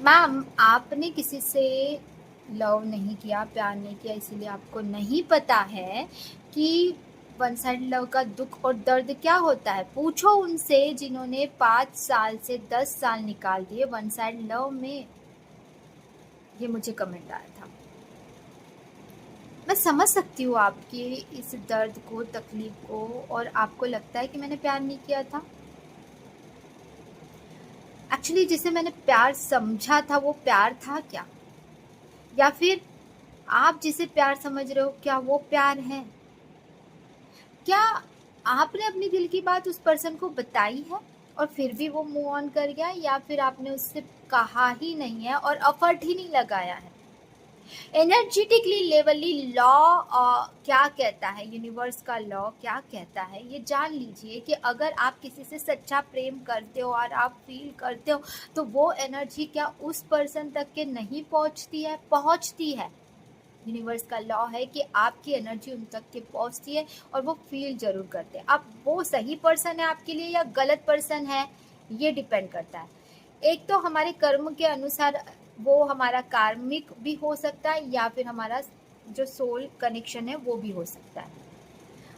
Ma'am, आपने किसी से लव नहीं किया, प्यार नहीं किया, इसीलिए आपको नहीं पता है कि वन साइड लव का दुख और दर्द क्या होता है। पूछो उनसे जिन्होंने 5 साल से 10 साल निकाल दिए वन साइड लव में। ये मुझे कमेंट आया था। मैं समझ सकती हूँ आपकी इस दर्द को, तकलीफ को, और आपको लगता है कि मैंने प्यार नहीं किया था। एक्चुअली जिसे मैंने प्यार समझा था वो प्यार था क्या, या फिर आप जिसे प्यार समझ रहे हो क्या वो प्यार है? क्या आपने अपनी दिल की बात उस पर्सन को बताई है और फिर भी वो मूव ऑन कर गया, या फिर आपने उससे कहा ही नहीं है और एफर्ट ही नहीं लगाया है? एनर्जेटिकली लेवली लॉ क्या कहता है, यूनिवर्स का लॉ क्या कहता है, ये जान लीजिए कि अगर आप किसी से सच्चा प्रेम करते हो और आप फील करते हो तो वो एनर्जी क्या उस पर्सन तक के नहीं पहुंचती है? पहुंचती है। यूनिवर्स का लॉ है कि आपकी एनर्जी उन तक के पहुंचती है और वो फील जरूर करते हैं। अब वो सही पर्सन है आपके लिए या गलत पर्सन है, ये डिपेंड करता है। एक तो हमारे कर्म के अनुसार वो हमारा कार्मिक भी हो सकता है, या फिर हमारा जो सोल कनेक्शन है वो भी हो सकता है।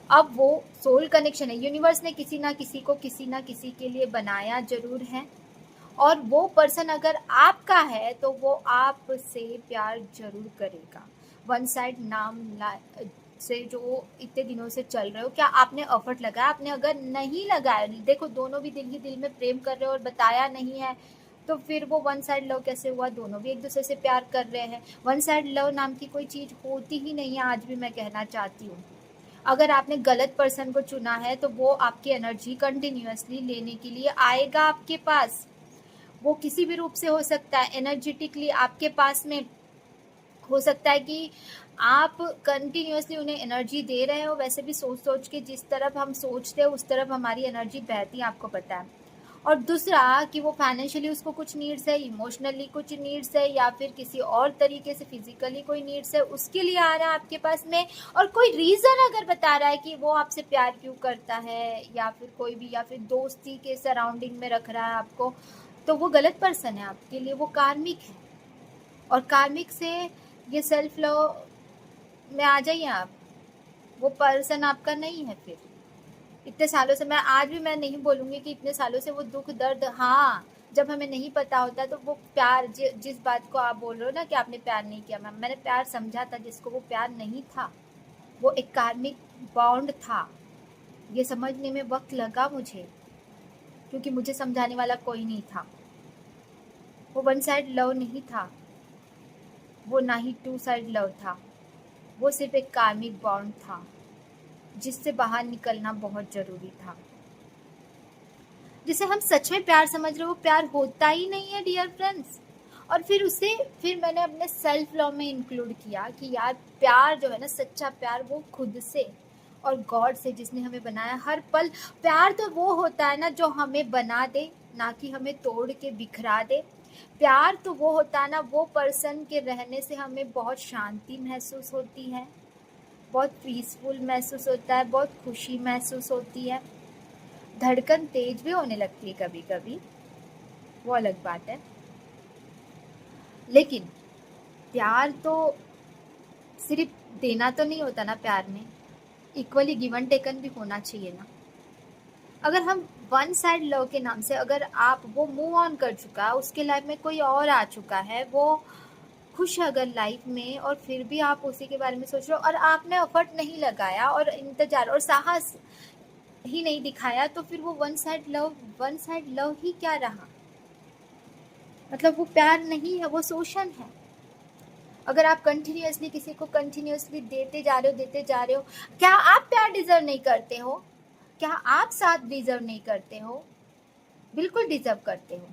अब वो सोल कनेक्शन है, यूनिवर्स ने किसी ना किसी को किसी ना किसी के लिए बनाया जरूर है, और वो पर्सन अगर आपका है तो वो आपसे प्यार जरूर करेगा। वन साइड नाम से जो इतने दिनों से चल रहे हो, क्या आपने एफर्ट लगाया? आपने अगर नहीं लगाया, देखो दोनों भी दिल ही दिल में प्रेम कर रहे हो और बताया नहीं है, तो फिर वो वन साइड लव कैसे हुआ? दोनों भी एक दूसरे से प्यार कर रहे हैं। वन साइड लव नाम की कोई चीज होती ही नहीं है, आज भी मैं कहना चाहती हूँ। अगर आपने गलत पर्सन को चुना है तो वो आपकी एनर्जी कंटिन्यूअसली लेने के लिए आएगा आपके पास। वो किसी भी रूप से हो सकता है, एनर्जेटिकली आपके पास में हो सकता है कि आप कंटिन्यूअसली उन्हें एनर्जी दे रहे हो। वैसे भी सोच सोच के जिस तरफ हम सोचते हैं उस तरफ हमारी एनर्जी बहती है, आपको पता है। और दूसरा कि वो फाइनेंशियली उसको कुछ नीड्स है, इमोशनली कुछ नीड्स है, या फिर किसी और तरीके से फिजिकली कोई नीड्स है, उसके लिए आ रहा है आपके पास में। और कोई रीज़न अगर बता रहा है कि वो आपसे प्यार क्यों करता है, या फिर कोई भी, या फिर दोस्ती के सराउंडिंग में रख रहा है आपको, तो वो गलत पर्सन है आपके लिए, वो कार्मिक है। और कार्मिक से ये सेल्फ लव में आ जाइए आप, वो पर्सन आपका नहीं है फिर। इतने सालों से, मैं आज भी मैं नहीं बोलूँगी कि इतने सालों से वो दुख दर्द, हाँ, जब हमें नहीं पता होता तो वो प्यार, जिस बात को आप बोल रहे हो ना कि आपने प्यार नहीं किया, मैम मैंने प्यार समझा था जिसको वो प्यार नहीं था। वो एक कार्मिक बॉन्ड था। ये समझने में वक्त लगा मुझे, क्योंकि मुझे समझाने वाला कोई नहीं था। वो वन साइड लव नहीं था, वो ना ही टू साइड लव था। वो सिर्फ एक कार्मिक बॉन्ड था जिससे बाहर निकलना बहुत जरूरी था। जिसे हम सच में प्यार समझ रहे हो, वो प्यार होता ही नहीं है डियर फ्रेंड्स। और फिर मैंने अपने सेल्फ लव में इंक्लूड किया कि यार प्यार जो है ना, सच्चा प्यार वो खुद से और गॉड से जिसने हमें बनाया हर पल। प्यार तो वो होता है ना जो हमें बना दे, ना कि हमें तोड़ के बिखरा दे। प्यार तो वो होता है ना, वो पर्सन के रहने से हमें बहुत शांति महसूस होती है, बहुत पीसफुल महसूस होता है, बहुत खुशी महसूस होती है। धड़कन तेज भी होने लगती है कभी कभी, वो अलग बात है। लेकिन प्यार तो सिर्फ देना तो नहीं होता ना, प्यार में इक्वली गिवन टेकन भी होना चाहिए ना। अगर हम वन साइड लव के नाम से, अगर आप, वो मूव ऑन कर चुका है, उसके लाइफ में कोई और आ चुका है, वो खुश है अगर लाइफ में, और फिर भी आप उसी के बारे में सोच रहे हो और आपने एफर्ट नहीं लगाया और इंतजार और साहस ही नहीं दिखाया, तो फिर वो वन साइड लव ही क्या रहा? मतलब वो प्यार नहीं है, वो शोषण है। अगर आप कंटिन्यूअसली किसी को कंटिन्यूअसली देते जा रहे हो, क्या आप प्यार डिजर्व नहीं करते हो? क्या आप साथ डिजर्व नहीं करते हो? बिल्कुल डिजर्व करते हो।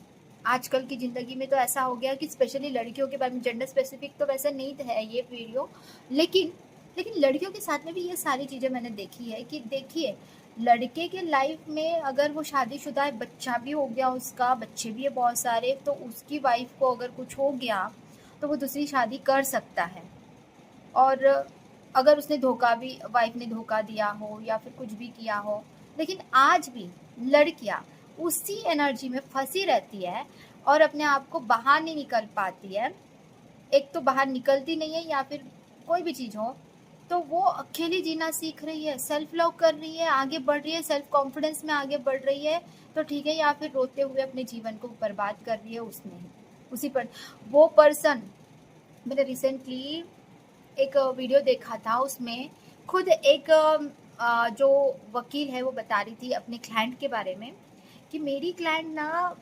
आजकल की ज़िंदगी में तो ऐसा हो गया कि स्पेशली लड़कियों के बारे में, जेंडर स्पेसिफिक तो वैसे नहीं है ये वीडियो, लेकिन लेकिन लड़कियों के साथ में भी ये सारी चीज़ें मैंने देखी है कि देखिए, लड़के के लाइफ में अगर वो शादीशुदा है, बच्चा भी हो गया उसका, बच्चे भी है बहुत सारे, तो उसकी वाइफ को अगर कुछ हो गया तो वो दूसरी शादी कर सकता है। और अगर उसने धोखा भी, वाइफ ने धोखा दिया हो या फिर कुछ भी किया हो, लेकिन आज भी लड़कियां उसी एनर्जी में फंसी रहती है। और अपने आप को बाहर नहीं निकल पाती है, एक तो बाहर निकलती नहीं है या फिर कोई भी चीज़ हो, तो वो अकेली जीना सीख रही है, सेल्फ लव कर रही है, आगे बढ़ रही है, सेल्फ कॉन्फिडेंस में आगे बढ़ रही है, तो ठीक है, या फिर रोते हुए अपने जीवन को बर्बाद कर रही है उसमें ही, उसी पर। वो पर्सन, मैंने रिसेंटली एक वीडियो देखा था, उसमें खुद एक जो वकील है वो बता रही थी अपने क्लाइंट के बारे में कि मेरी क्लाइंट ना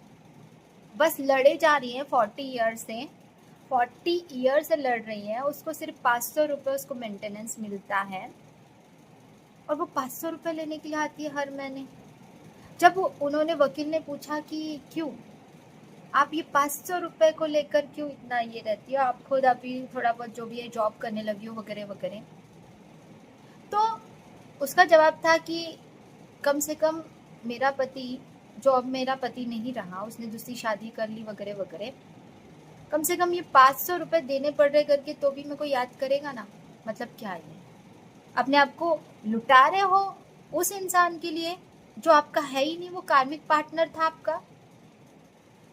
बस लड़े जा रही है 40 ईयर से लड़ रही है, उसको सिर्फ 500 रुपये उसको मेंटेनेंस मिलता है, और वो 500 रुपये लेने के लिए आती है हर महीने। जब उन्होंने, वकील ने पूछा कि क्यों आप ये 500 रुपये को लेकर क्यों इतना ये रहती हो, आप खुद अभी थोड़ा बहुत जो भी है जॉब करने लगी हो वगैरह वगैरह, तो उसका जवाब था कि कम से कम मेरा पति, जो अब मेरा पति नहीं रहा, उसने दूसरी शादी कर ली वगैरह वगैरह, कम से कम ये 500 रुपये देने पड़ रहे करके तो भी मेरे को याद करेगा ना। मतलब क्या है, अपने आप को लुटा रहे हो उस इंसान के लिए जो आपका है ही नहीं, वो कार्मिक पार्टनर था आपका।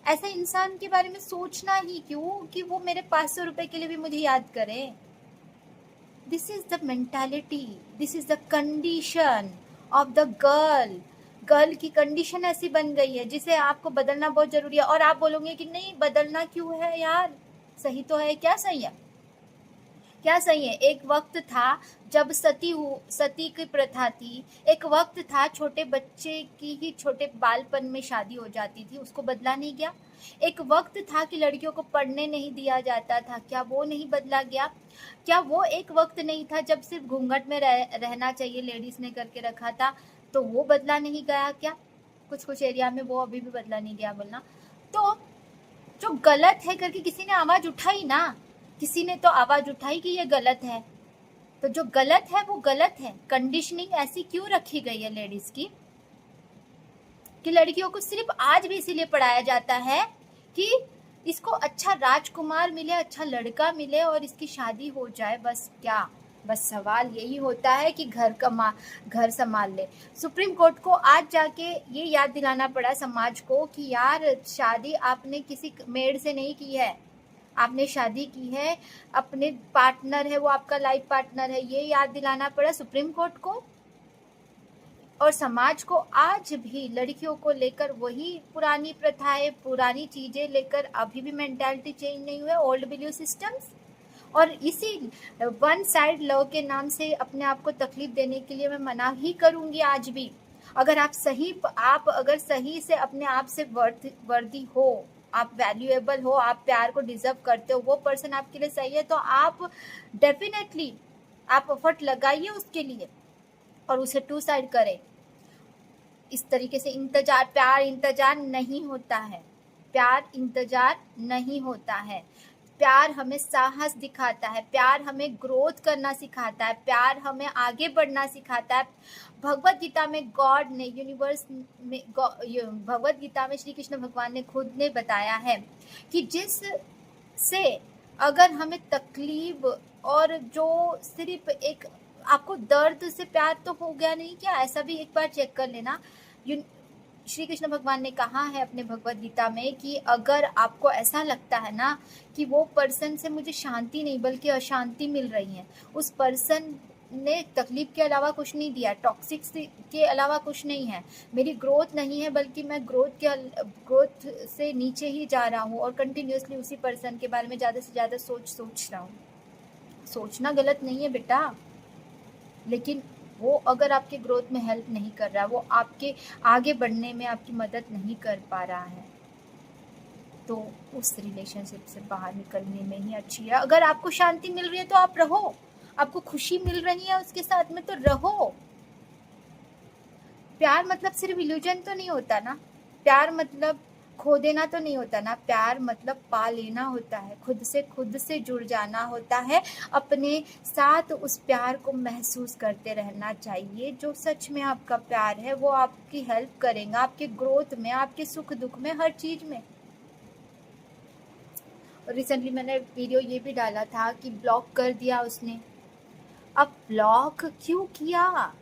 ऐसे इंसान के बारे में सोचना ही क्यों कि वो मेरे 500 रुपये के लिए भी मुझे याद करे। This is the mentality, this is the condition of the girl की कंडीशन ऐसी बन गई है जिसे आपको बदलना बहुत जरूरी है। और आप बोलोगे कि नहीं बदलना क्यों है यार, सही तो है, क्या सही है, क्या सही है। एक वक्त था जब सती की प्रथा थी, एक वक्त था छोटे बच्चे की ही छोटे बालपन में शादी हो जाती थी, उसको बदला नहीं गया। एक वक्त था कि लड़कियों को पढ़ने नहीं दिया जाता था, क्या वो नहीं बदला गया। क्या वो एक वक्त नहीं था जब सिर्फ घूंघट में रहना चाहिए लेडीज ने करके रखा था, तो वो बदला नहीं गया क्या। कुछ एरिया में वो अभी भी बदला नहीं गया बोलना। तो जो गलत है करके किसी ने आवाज उठाई ना, किसी ने तो आवाज उठाई कि ये गलत है, तो जो गलत है वो गलत है। कंडीशनिंग ऐसी क्यों रखी गई है लेडीज की कि लड़कियों को सिर्फ आज भी इसीलिए पढ़ाया जाता है कि इसको अच्छा राजकुमार मिले, अच्छा लड़का मिले और इसकी शादी हो जाए, बस। क्या बस सवाल यही होता है कि घर संभाल ले। सुप्रीम कोर्ट को आज जाके ये याद दिलाना पड़ा समाज को कि यार शादी आपने किसी मेड से नहीं की है, आपने शादी की है, अपने पार्टनर है वो आपका लाइफ पार्टनर है, ये याद दिलाना पड़ा सुप्रीम कोर्ट को और समाज को। आज भी लड़कियों को लेकर वही पुरानी प्रथाएं, पुरानी चीजें लेकर अभी भी मेंटालिटी चेंज नहीं हुए, ओल्ड बिलीव सिस्टम्स। और इसी वन साइड लव के नाम से अपने आप को तकलीफ देने के लिए मैं मना ही करूंगी आज भी। अगर आप अगर सही से अपने आप से वर्दी हो, आप वैल्यूएबल हो, आप प्यार को डिजर्व करते हो, वो पर्सन आपके लिए सही है, तो आप डेफिनेटली आप एफर्ट लगाइए उसके लिए और उसे टू साइड करें। इस तरीके से प्यार इंतजार नहीं होता है, प्यार इंतजार नहीं होता है। प्यार हमें साहस दिखाता है, प्यार हमें ग्रोथ करना सिखाता है, प्यार हमें आगे बढ़ना सिखाता है। भगवत गीता में गॉड ने, यूनिवर्स में, भगवत गीता में श्री कृष्ण भगवान ने खुद ने बताया है कि जिस से अगर हमें तकलीफ और जो सिर्फ एक आपको दर्द से प्यार तो हो गया नहीं क्या, ऐसा भी एक बार चेक कर लेना। श्री कृष्ण भगवान ने कहा है अपने भगवत गीता में कि अगर आपको ऐसा लगता है ना कि वो पर्सन से मुझे शांति नहीं बल्कि अशांति मिल रही है, उस पर्सन ने तकलीफ के अलावा कुछ नहीं दिया, टॉक्सिक के अलावा कुछ नहीं है, मेरी ग्रोथ नहीं है बल्कि मैं ग्रोथ से नीचे ही जा रहा हूँ और कंटिन्यूसली उसी पर्सन के बारे में ज़्यादा से ज़्यादा सोच रहा हूँ। सोचना गलत नहीं है बेटा, लेकिन वो अगर आपके ग्रोथ में हेल्प नहीं कर रहा है, वो आपके आगे बढ़ने में आपकी मदद नहीं कर पा रहा है, तो उस रिलेशनशिप से बाहर निकलने में ही अच्छी है। अगर आपको शांति मिल रही है तो आप रहो, आपको खुशी मिल रही है उसके साथ में तो रहो। प्यार मतलब सिर्फ इल्यूजन तो नहीं होता ना, प्यार मतलब खो देना तो नहीं होता ना, प्यार मतलब पा लेना होता है, खुद से जुड़ जाना होता है, अपने साथ उस प्यार को महसूस करते रहना चाहिए। जो सच में आपका प्यार है वो आपकी हेल्प करेगा आपके ग्रोथ में, आपके सुख दुख में, हर चीज में। रिसेंटली मैंने वीडियो ये भी डाला था कि ब्लॉक कर दिया उसने। अब ब्लॉक क्यों किया,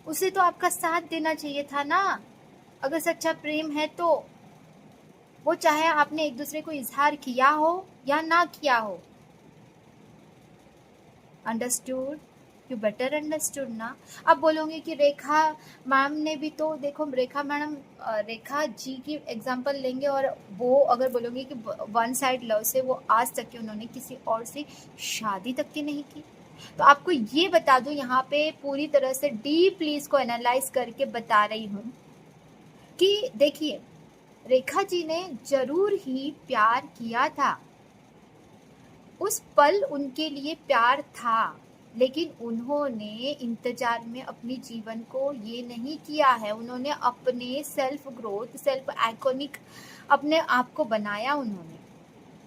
उसे तो आपका साथ देना चाहिए था ना, अगर सच्चा प्रेम है तो। वो चाहे आपने एक दूसरे को इजहार किया हो या ना किया हो। अंडरस्टूड? यू बेटर अंडरस्टूड ना। अब बोलोगे कि रेखा मैम ने भी तो देखो, रेखा मैडम, रेखा जी की एग्जांपल लेंगे और वो अगर बोलोगे कि वन साइड लव से वो आज तक की उन्होंने किसी और से शादी तक की नहीं की। तो आपको ये बता दूं, यहाँ पे पूरी तरह से डीपली इसको एनालाइज करके बता रही हूँ कि देखिए, रेखा जी ने जरूर ही प्यार किया था, उस पल उनके लिए प्यार था, लेकिन उन्होंने इंतजार में अपने जीवन को ये नहीं किया है। उन्होंने अपने सेल्फ ग्रोथ, सेल्फ आइकॉनिक अपने आप को बनाया उन्होंने,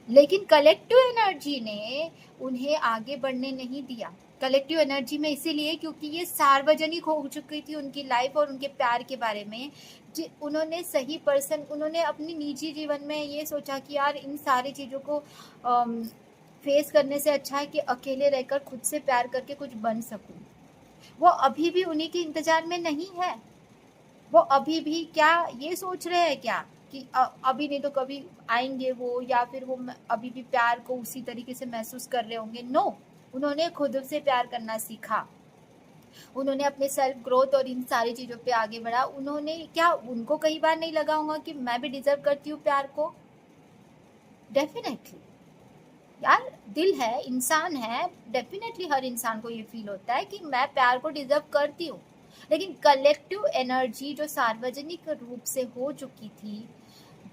लेकिन कलेक्टिव एनर्जी ने उन्हें आगे बढ़ने नहीं दिया। कलेक्टिव एनर्जी में इसीलिए क्योंकि ये सार्वजनिक हो चुकी थी उनकी लाइफ और उनके प्यार के बारे में। उन्होंने सही पर्सन, उन्होंने अपनी निजी जीवन में ये सोचा कि यार इन सारी चीज़ों को फेस करने से अच्छा है कि अकेले रहकर खुद से प्यार करके कुछ बन सकूं। वो अभी भी उन्हीं के इंतजार में नहीं है। वो अभी भी क्या ये सोच रहे हैं क्या कि अभी नहीं तो कभी आएंगे वो, या फिर वो अभी भी प्यार को उसी तरीके से महसूस कर रहे होंगे? नो, उन्होंने खुद से प्यार करना सीखा, उन्होंने अपने सेल्फ ग्रोथ और इन सारी चीज़ों पे आगे बढ़ा। उन्होंने क्या, उनको कई बार नहीं लगा होगा कि मैं भी डिजर्व करती हूँ प्यार को? डेफिनेटली यार, दिल है, इंसान है, डेफिनेटली हर इंसान को ये फील होता है कि मैं प्यार को डिजर्व करती हूँ। लेकिन कलेक्टिव एनर्जी जो सार्वजनिक रूप से हो चुकी थी,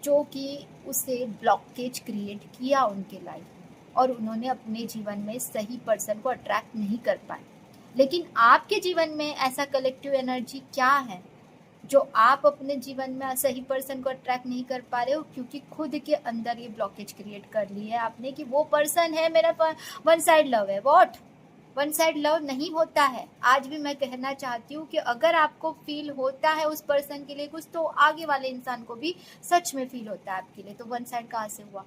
जो कि उसे ब्लॉकेज क्रिएट किया उनके लाइफ में, और उन्होंने अपने जीवन में सही पर्सन को अट्रैक्ट नहीं कर पाए। लेकिन आपके जीवन में ऐसा कलेक्टिव एनर्जी क्या है जो आप अपने जीवन में सही पर्सन को अट्रैक्ट नहीं कर पा रहे हो? क्योंकि खुद के अंदर ये ब्लॉकेज क्रिएट कर ली है आपने कि वो पर्सन है मेरा, वन साइड लव है। व्हाट? वन साइड लव नहीं होता है। आज भी मैं कहना चाहती हूँ कि अगर आपको फील होता है उस पर्सन के लिए कुछ, तो आगे वाले इंसान को भी सच में फील होता है आपके लिए। तो वन साइड कहाँ से हुआ?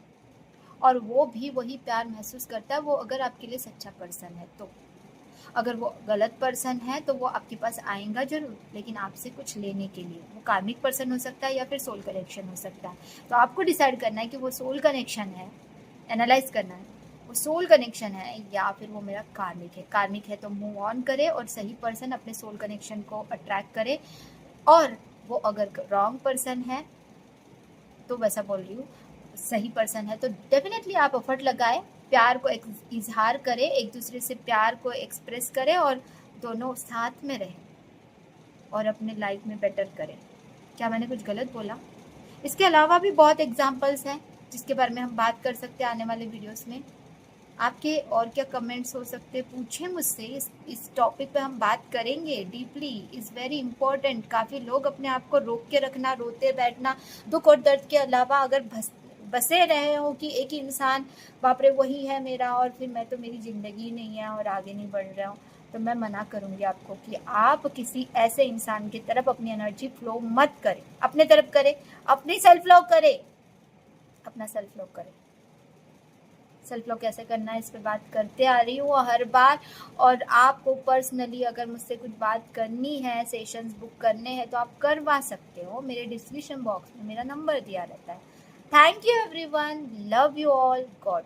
और वो भी वही प्यार महसूस करता है, वो अगर आपके लिए सच्चा पर्सन है तो। अगर वो गलत पर्सन है तो वो आपके पास आएगा जरूर, लेकिन आपसे कुछ लेने के लिए। वो कार्मिक पर्सन हो सकता है या फिर सोल कनेक्शन हो सकता है। तो आपको डिसाइड करना है कि वो सोल कनेक्शन है, एनालाइज करना है वो सोल कनेक्शन है या फिर वो मेरा कार्मिक है। कार्मिक है तो मूव ऑन करे और सही पर्सन अपने सोल कनेक्शन को अट्रैक्ट करे। और वो अगर रॉन्ग पर्सन है तो वैसा बोल रही हूँ, सही पर्सन है तो डेफिनेटली आप एफर्ट लगाए, प्यार को इजहार करें, एक दूसरे से प्यार को एक्सप्रेस करें और दोनों साथ में रहें और अपने लाइफ में बेटर करें। क्या मैंने कुछ गलत बोला? इसके अलावा भी बहुत एग्जांपल्स हैं जिसके बारे में हम बात कर सकते हैं आने वाले वीडियोस में। आपके और क्या कमेंट्स हो सकते हैं, पूछें मुझसे। इस टॉपिक पे हम बात करेंगे डीपली, इज़ वेरी इंपॉर्टेंट। काफ़ी लोग अपने आप को रोक के रखना, रोते बैठना, दुख और दर्द के अलावा अगर बसे रहे हो कि एक ही इंसान, बाप रे वही है मेरा और फिर मैं तो, मेरी ज़िंदगी नहीं है और आगे नहीं बढ़ रहा हूँ, तो मैं मना करूँगी आपको कि आप किसी ऐसे इंसान की तरफ अपनी एनर्जी फ्लो मत करें। अपने तरफ करें, अपनी सेल्फ लव करें, अपना सेल्फ लव करें। सेल्फ लव कैसे करना है इस पर बात करते आ रही हूँ हर बार। और आपको पर्सनली अगर मुझसे कुछ बात करनी है, सेशंस बुक करने हैं, तो आप करवा सकते हो। मेरे डिस्क्रिप्शन बॉक्स में मेरा नंबर दिया रहता है। Thank you everyone, love you all, God